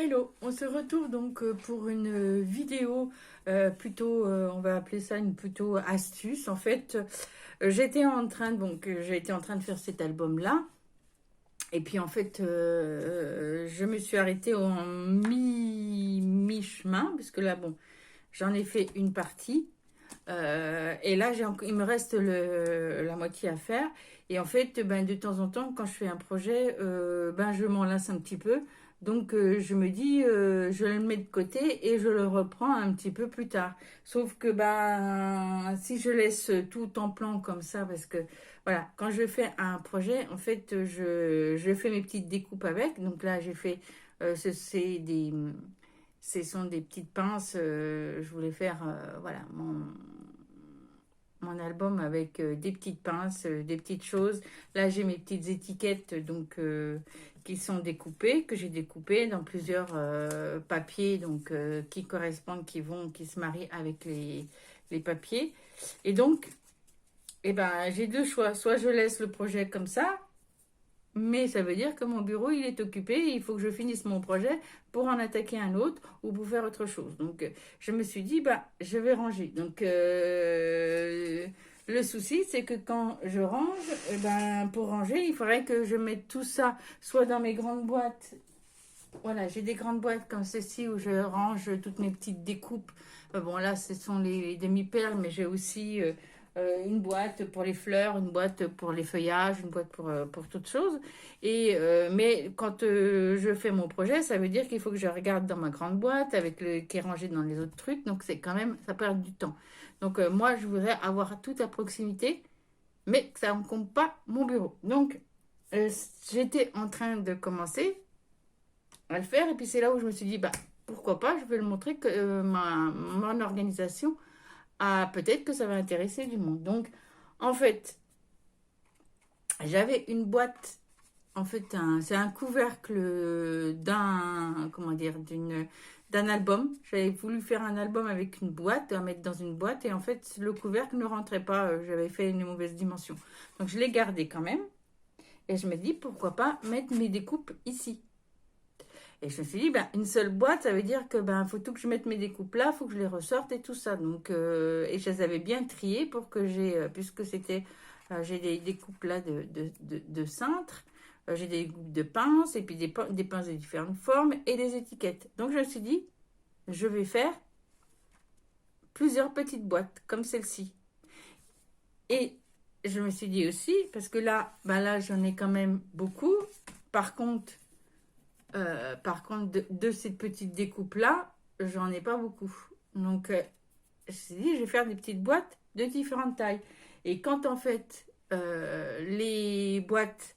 Hello, on se retrouve donc pour une vidéo plutôt, on va appeler ça une plutôt astuce. En fait, j'ai été en train de faire cet album-là. Et puis en fait, je me suis arrêtée en mi-chemin, parce que là, bon, j'en ai fait une partie. Et là, il me reste la moitié à faire. Et en fait, ben, de temps en temps, quand je fais un projet, ben, je m'en lasse un petit peu. Donc, je me dis, je le mets de côté et je le reprends un petit peu plus tard. Sauf que ben, si je laisse tout en plan comme ça, parce que voilà, quand je fais un projet, en fait, je fais mes petites découpes avec. Donc là, j'ai fait, c'est des, ce sont des petites pinces. Je voulais faire, voilà, mon album avec des petites pinces, des petites choses. Là, j'ai mes petites étiquettes donc qui sont découpées, que j'ai découpées dans plusieurs papiers donc qui correspondent, qui se marient avec les papiers. Et donc, eh ben, j'ai deux choix. Soit je laisse le projet comme ça, mais ça veut dire que mon bureau, il est occupé et il faut que je finisse mon projet pour en attaquer un autre ou pour faire autre chose. Donc, je me suis dit, bah, je vais ranger. Donc, le souci, c'est que quand je range, ben, pour ranger, il faudrait que je mette tout ça soit dans mes grandes boîtes. Voilà, j'ai des grandes boîtes comme ceci où je range toutes mes petites découpes. Bon, là, ce sont les demi-perles, mais j'ai aussi une boîte pour les fleurs, une boîte pour les feuillages, une boîte pour toutes choses. Mais quand je fais mon projet, ça veut dire qu'il faut que je regarde dans ma grande boîte qui est rangée dans les autres trucs. Donc, c'est quand même, ça perd du temps. Donc, moi, je voudrais avoir tout à proximité, mais que ça ne compte pas mon bureau. Donc, j'étais en train de commencer à le faire. Et puis c'est là où je me suis dit, bah, pourquoi pas, je vais le montrer que mon organisation a peut-être que ça va intéresser du monde. Donc, en fait, j'avais une boîte, en fait, c'est un couvercle comment dire, d'un album. J'avais voulu faire un album avec une boîte, à mettre dans une boîte, et en fait, le couvercle ne rentrait pas. J'avais fait une mauvaise dimension. Donc, je l'ai gardé quand même. Et je me dis, pourquoi pas mettre mes découpes ici. Et je me suis dit, ben, une seule boîte, ça veut dire que ben, faut tout que je mette mes découpes là, il faut que je les ressorte et tout ça. Donc, et je les avais bien triées pour que puisque j'ai des découpes là de cintre, j'ai des découpes de pinces, et puis des pinces de différentes formes et des étiquettes. Donc, je me suis dit, je vais faire plusieurs petites boîtes comme celle-ci. Et je me suis dit aussi, parce que là, ben là, j'en ai quand même beaucoup. Par contre, de ces petites découpes-là, j'en ai pas beaucoup. Donc, je me suis dit, je vais faire des petites boîtes de différentes tailles. Et quand en fait, les boîtes,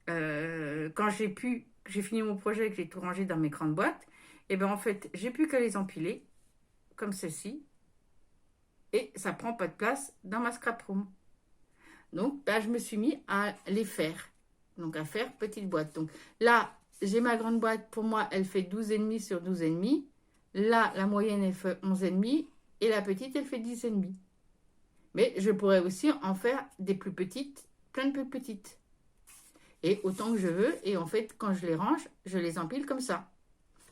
quand j'ai fini mon projet, que j'ai tout rangé dans mes grandes boîtes, et ben en fait, j'ai plus qu'à les empiler, comme ceci, et ça prend pas de place dans ma scrap room. Donc, ben, je me suis mis à les faire. Donc, à faire petites boîtes. Donc, là, j'ai ma grande boîte. Pour moi, elle fait 12,5 sur 12,5. Là, la moyenne, elle fait 11,5. Et la petite, elle fait 10,5. Mais je pourrais aussi en faire des plus petites, plein de plus petites. Et autant que je veux. Et en fait, quand je les range, je les empile comme ça.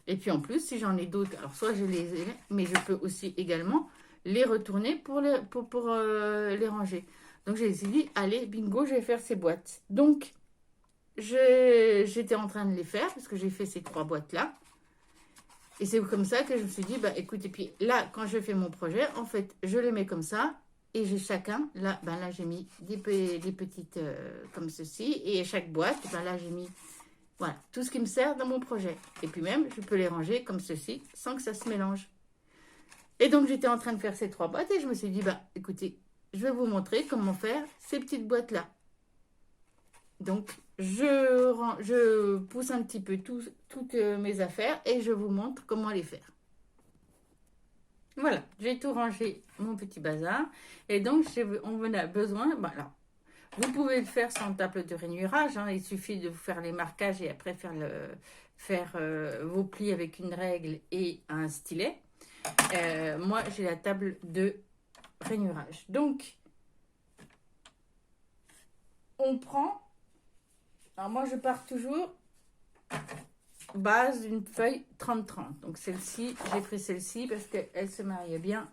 Et puis en plus, si j'en ai d'autres, alors soit je les ai, mais je peux aussi également les retourner pour les ranger. Donc j'ai dit, allez, bingo, je vais faire ces boîtes. Donc j'étais en train de les faire parce que j'ai fait ces trois boîtes-là. Et c'est comme ça que je me suis dit, bah écoute, et puis là, quand je fais mon projet, en fait, je les mets comme ça. Et j'ai chacun, là, ben là j'ai mis des petites comme ceci. Et chaque boîte, ben là j'ai mis voilà, tout ce qui me sert dans mon projet. Et puis même, je peux les ranger comme ceci, sans que ça se mélange. Et donc, j'étais en train de faire ces trois boîtes et je me suis dit, bah, écoutez, je vais vous montrer comment faire ces petites boîtes-là. Donc, je pousse un petit peu toutes mes affaires et je vous montre comment les faire. Voilà, j'ai tout rangé, mon petit bazar. Et donc, on en a besoin, voilà. Vous pouvez le faire sans table de rainurage, hein, il suffit de vous faire les marquages et après faire vos plis avec une règle et un stylet. Moi, j'ai la table de rainurage. Donc, on prend. Alors, moi, je pars toujours base d'une feuille 30-30. Donc celle-ci, j'ai pris celle-ci parce qu'elle se mariait bien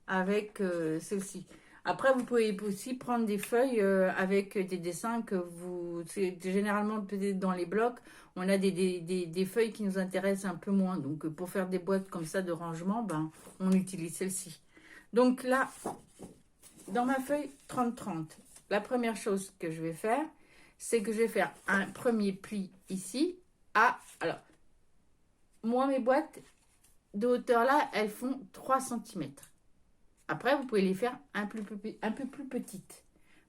avec celle-ci. Après, vous pouvez aussi prendre des feuilles avec des dessins que vous... C'est généralement peut-être dans les blocs, on a des feuilles qui nous intéressent un peu moins. Donc pour faire des boîtes comme ça de rangement, ben, on utilise celle-ci. Donc là, dans ma feuille 30-30, la première chose que je vais faire, c'est que je vais faire un premier pli ici. Alors, moi, mes boîtes de hauteur là, elles font 3 cm. Après, vous pouvez les faire un peu plus petites.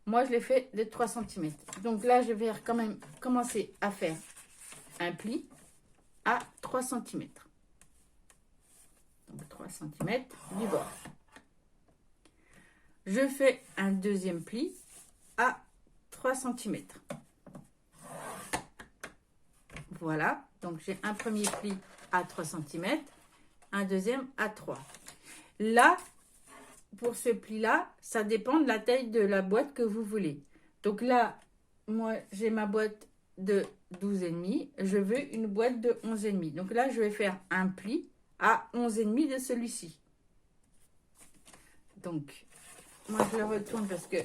Moi, je les fais de 3 cm. Donc là, je vais quand même commencer à faire un pli à 3 cm. Donc 3 cm du bord. Je fais un deuxième pli à 3 cm. Voilà. Donc j'ai un premier pli à 3 cm, un deuxième à 3. Là, pour ce pli-là, ça dépend de la taille de la boîte que vous voulez. Donc là, moi, j'ai ma boîte de 12,5. Je veux une boîte de 11,5. Donc là, je vais faire un pli à 11,5 de celui-ci. Donc, moi, je le retourne parce que,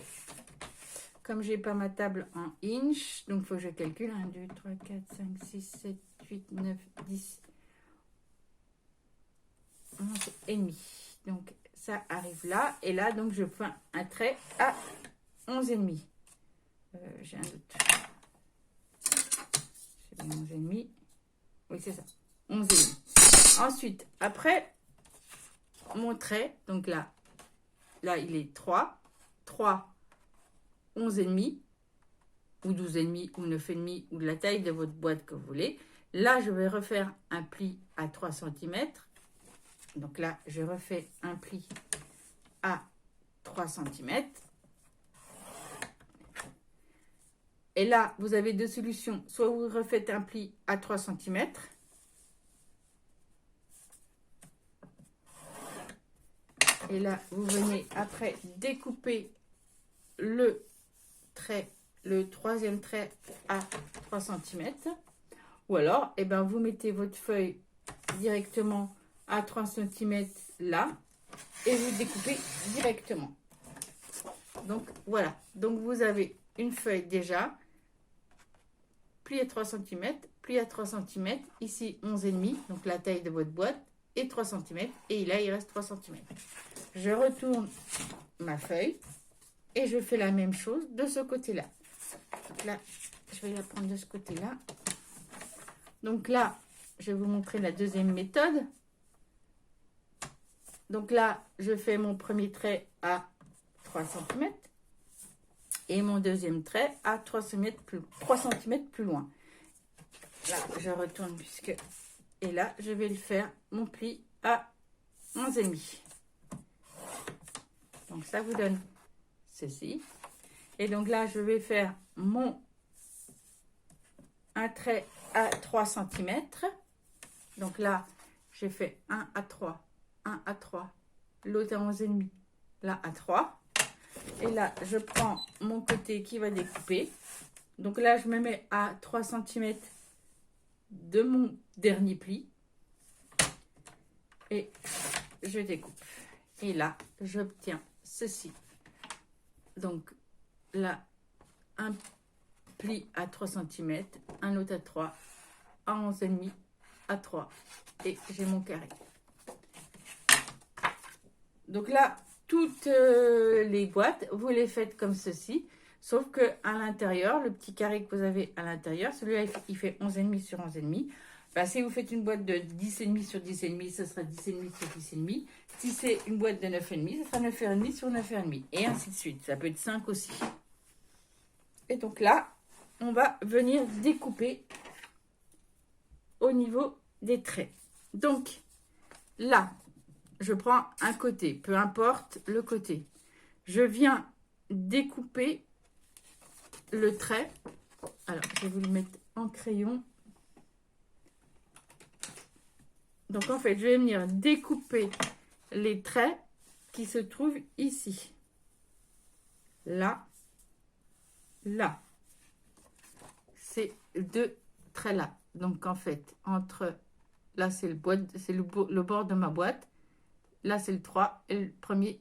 comme j'ai pas ma table en inch, donc il faut que je calcule. 1, 2, 3, 4, 5, 6, 7, 8, 9, 10, 11,5. Donc, ça arrive là. Et là, donc, je fais un trait à 11,5. J'ai un doute. C'est 11,5. Oui, c'est ça. 11,5. Ensuite, après mon trait, donc là, il est 3. 3, 11,5. Ou 12,5 ou 9,5 ou de la taille de votre boîte que vous voulez. Là, je vais refaire un pli à 3 cm. Donc là, je refais un pli à 3 cm. Et là, vous avez deux solutions. Soit vous refaites un pli à 3 cm. Et là, vous venez après découper le trait, le troisième trait à 3 cm. Ou alors, eh ben, vous mettez votre feuille directement à 3 cm là et vous découpez directement. Donc voilà, donc vous avez une feuille déjà, pli à 3 cm, pli à 3 cm, ici 11,5, donc la taille de votre boîte, et 3 cm, et là il reste 3 cm. Je retourne ma feuille et je fais la même chose de ce côté-là. Là, je vais la prendre de ce côté-là. Donc là, je vais vous montrer la deuxième méthode. Donc là, je fais mon premier trait à 3 cm et mon deuxième trait à 3 cm plus loin. Là, je retourne puisque... Et là, je vais le faire mon pli à 11,5. Donc ça vous donne ceci. Et donc là, je vais faire un trait à 3 cm. Donc là, j'ai fait 1 à 3, 1 à 3, l'autre à 11,5, là à 3. Et là, je prends mon côté qui va découper. Donc là, je me mets à 3 cm de mon dernier pli. Et je découpe. Et là, j'obtiens ceci. Donc là, un pli à 3 cm, un autre à 3, à 11,5, à 3. Et j'ai mon carré. Donc là, toutes les boîtes, vous les faites comme ceci. Sauf que à l'intérieur, le petit carré que vous avez à l'intérieur, celui-là, il fait 11,5 sur 11,5. Bah, si vous faites une boîte de 10,5 sur 10,5, ce sera 10,5 sur 10,5. Si c'est une boîte de 9,5, ce sera 9,5 sur 9,5. Et ainsi de suite. Ça peut être 5 aussi. Et donc là, on va venir découper au niveau des traits. Donc là, je prends un côté, peu importe le côté. Je viens découper le trait. Alors, je vais vous le mettre en crayon. Donc, en fait, je vais venir découper les traits qui se trouvent ici. Là. Là. Ces deux traits-là. donc en fait, entre, là c'est le bord de ma boîte, là c'est le 3, et le premier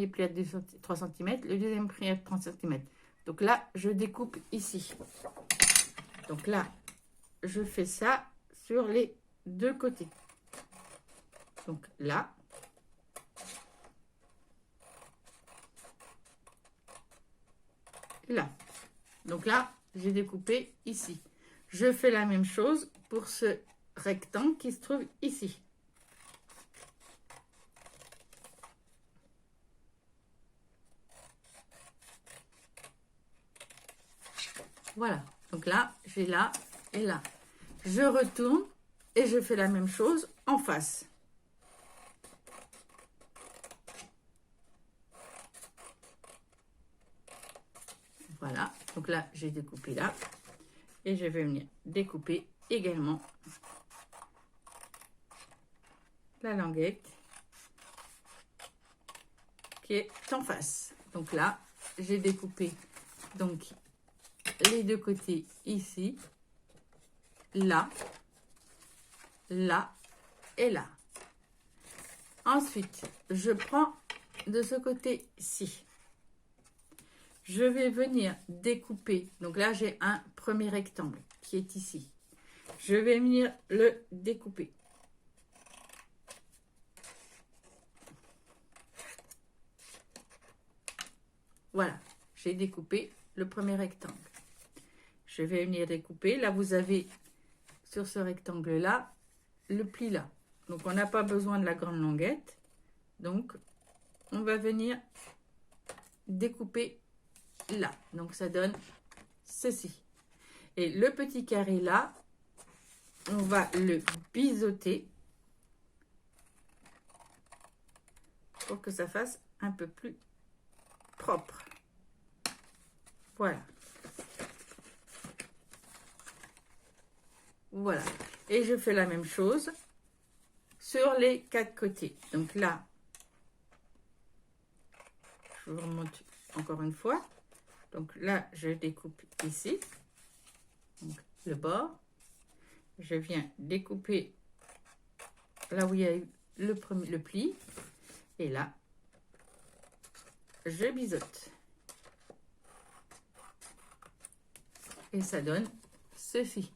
pli à 3 cm, le deuxième pli à 30 cm. Donc là, je découpe ici. Donc là, je fais ça sur les deux côtés. Donc là. Et là. Donc là, j'ai découpé ici. Je fais la même chose pour ce rectangle qui se trouve ici. Voilà. Donc là, j'ai là et là. Je retourne et je fais la même chose en face. Voilà. Donc là, j'ai découpé là. Et je vais venir découper également la languette qui est en face. Donc là, j'ai découpé donc les deux côtés ici, là, là et là. Ensuite, je prends de ce côté-ci. Je vais venir découper. Donc là, j'ai un premier rectangle qui est ici. Je vais venir le découper. Voilà, j'ai découpé le premier rectangle. Je vais venir découper. Là, vous avez sur ce rectangle-là, le pli là. Donc, on n'a pas besoin de la grande languette. Donc, on va venir découper là. Donc, ça donne ceci. Et le petit carré là, on va le biseauter pour que ça fasse un peu plus propre. Voilà. Voilà. Et je fais la même chose sur les quatre côtés. Donc là, je vous remonte encore une fois. Donc là, je découpe ici, donc le bord. Je viens découper là où il y a eu le pli. Et là, je biseaute. Et ça donne ceci.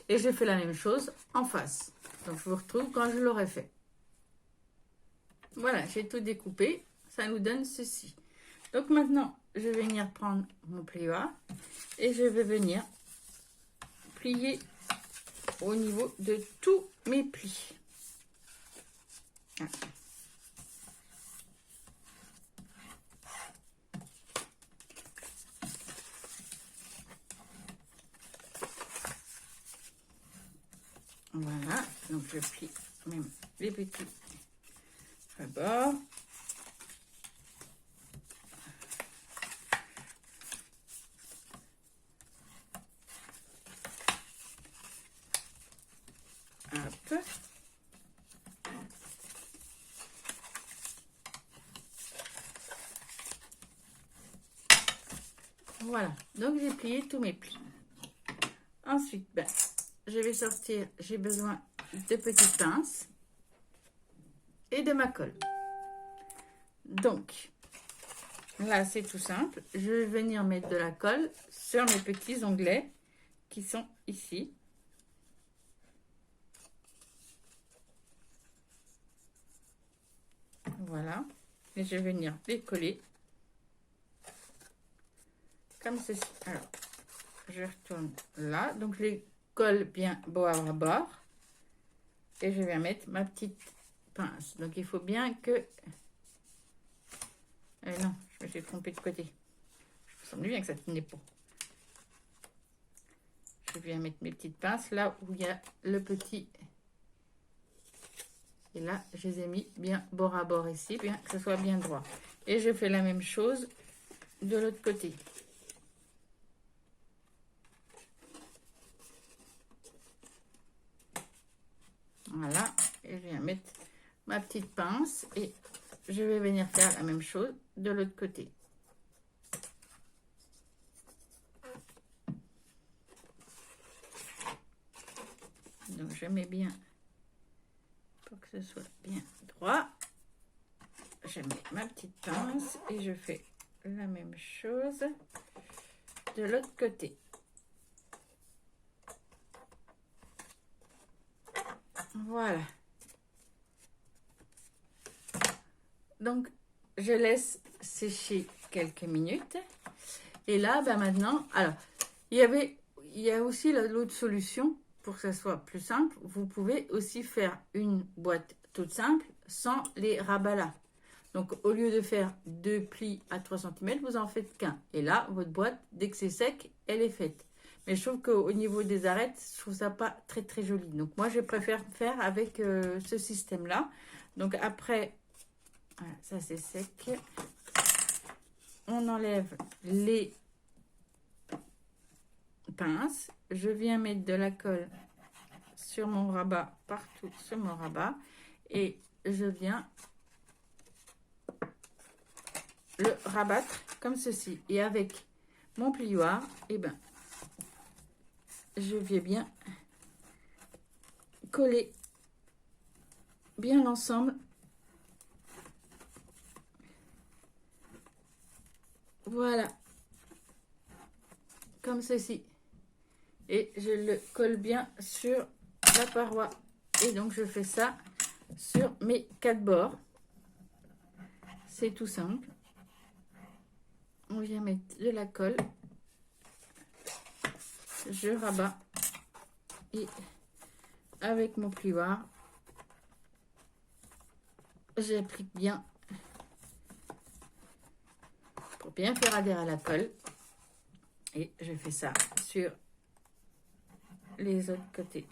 Et je fais la même chose en face. Donc, je vous retrouve quand je l'aurai fait. Voilà, j'ai tout découpé. Ça nous donne ceci. Donc, maintenant, je vais venir prendre mon plioir et je vais venir plier au niveau de tous mes plis. Voilà, donc je plie même les petits rebords. Hop. Voilà, donc j'ai plié tous mes plis. Ensuite, je vais sortir, j'ai besoin de petites pinces et de ma colle. Donc, là, c'est tout simple. Je vais venir mettre de la colle sur mes petits onglets qui sont ici. Voilà. Et je vais venir les coller comme ceci. Alors, je retourne là. Donc, je les colle bien bord à bord. Et je vais mettre ma petite pince. Donc, il faut bien que... non, je me suis trompée de côté. Je me semble bien que ça tenait pas. Je viens mettre mes petites pinces là où il y a le petit... Et là, je les ai mis bien bord à bord ici, bien que ce soit bien droit. Et je fais la même chose de l'autre côté. Voilà, et je viens mettre ma petite pince et je vais venir faire la même chose de l'autre côté. Donc je mets bien pour que ce soit bien droit. Je mets ma petite pince et je fais la même chose de l'autre côté. Voilà. Donc, je laisse sécher quelques minutes. Et là, ben maintenant, alors, il y a aussi l'autre solution pour que ça soit plus simple. Vous pouvez aussi faire une boîte toute simple sans les rabats là. Donc, au lieu de faire 2 plis à 3 cm, vous en faites qu'un. Et là, votre boîte, dès que c'est sec, elle est faite. Mais je trouve qu'au niveau des arêtes, je trouve ça pas très très joli. Donc, moi, je préfère faire avec ce système-là. Donc, après, voilà, ça c'est sec. On enlève les pinces. Je viens mettre de la colle sur mon rabat, partout sur mon rabat. Et je viens le rabattre comme ceci. Et avec mon plioir, et ben, je viens bien coller bien l'ensemble. Voilà. Comme ceci. Et je le colle bien sur la paroi. Et donc, je fais ça sur mes 4 bords. C'est tout simple. On vient mettre de la colle. Je rabats. Et avec mon plioir, j'applique bien pour bien faire adhérer à la colle. Et je fais ça sur les autres côtés.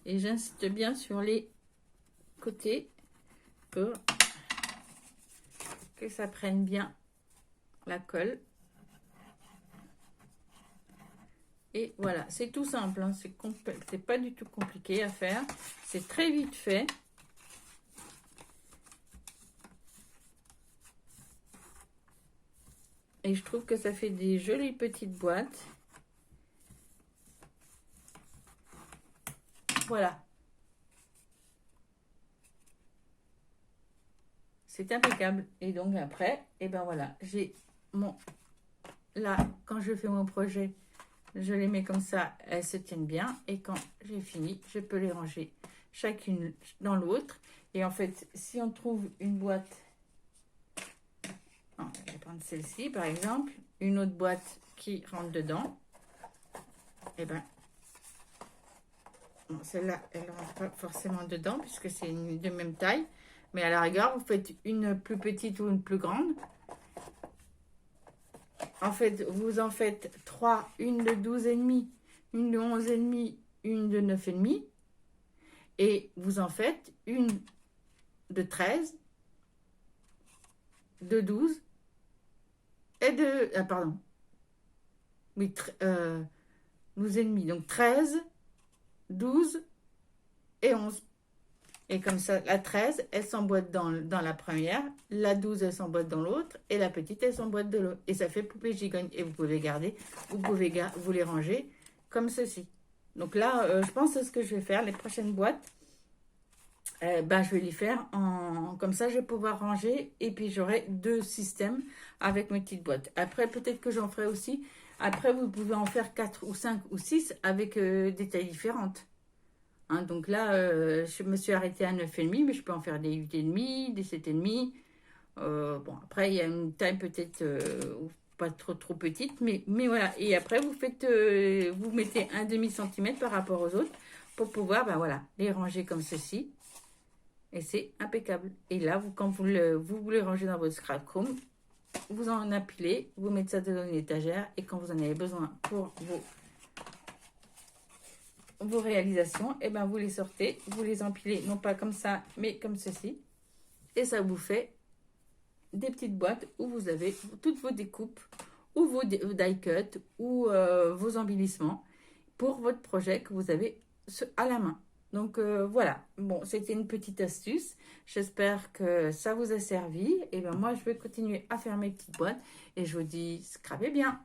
Et j'insiste bien sur les côtés pour que ça prenne bien la colle. Et voilà, c'est tout simple, hein. C'est pas du tout compliqué à faire. C'est très vite fait. Et je trouve que ça fait des jolies petites boîtes. Voilà. C'est impeccable. Et donc après, et ben voilà, j'ai mon... Là, quand je fais mon projet, je les mets comme ça, elles se tiennent bien. Et quand j'ai fini, je peux les ranger chacune dans l'autre. Et en fait, si on trouve une boîte... Je vais prendre celle-ci, par exemple. Une autre boîte qui rentre dedans. Et ben... Bon, celle-là, elle ne rentre pas forcément dedans puisque c'est de même taille. Mais à la rigueur, vous faites une plus petite ou une plus grande. En fait, vous en faites 3, une de 12,5, une de 11,5, une de 9,5. Et vous en faites une de 13, de 12 et de... Ah, pardon. Oui, 12,5. Donc 13, 12 et 11. Et comme ça, la 13, elle s'emboîte dans la première, la 12, elle s'emboîte dans l'autre, et la petite, elle s'emboîte de l'autre. Et ça fait poupée gigogne. Et vous pouvez garder, vous les ranger comme ceci. Donc là, je pense que ce que je vais faire, les prochaines boîtes, je vais les faire comme ça, je vais pouvoir ranger, et puis j'aurai 2 systèmes avec mes petites boîtes. Après, peut-être que j'en ferai aussi. Après, vous pouvez en faire 4 ou 5 ou 6 avec des tailles différentes. Hein, donc là, je me suis arrêtée à 9,5, mais je peux en faire des 8,5, des 7,5. Bon, après, il y a une taille peut-être pas trop petite, mais voilà. Et après, vous mettez un demi-centimètre par rapport aux autres pour pouvoir, voilà, les ranger comme ceci. Et c'est impeccable. Et là, quand vous les rangez dans votre scrapcroom, vous en empilez, vous mettez ça dans une étagère, et quand vous en avez besoin pour vos réalisations, et vous les sortez, vous les empilez, non pas comme ça, mais comme ceci. Et ça vous fait des petites boîtes où vous avez toutes vos découpes, ou vos die cuts, ou vos embellissements pour votre projet que vous avez à la main. Donc voilà, bon, c'était une petite astuce. J'espère que ça vous a servi. Et ben moi, je vais continuer à faire mes petites boîtes et je vous dis, scrapez bien.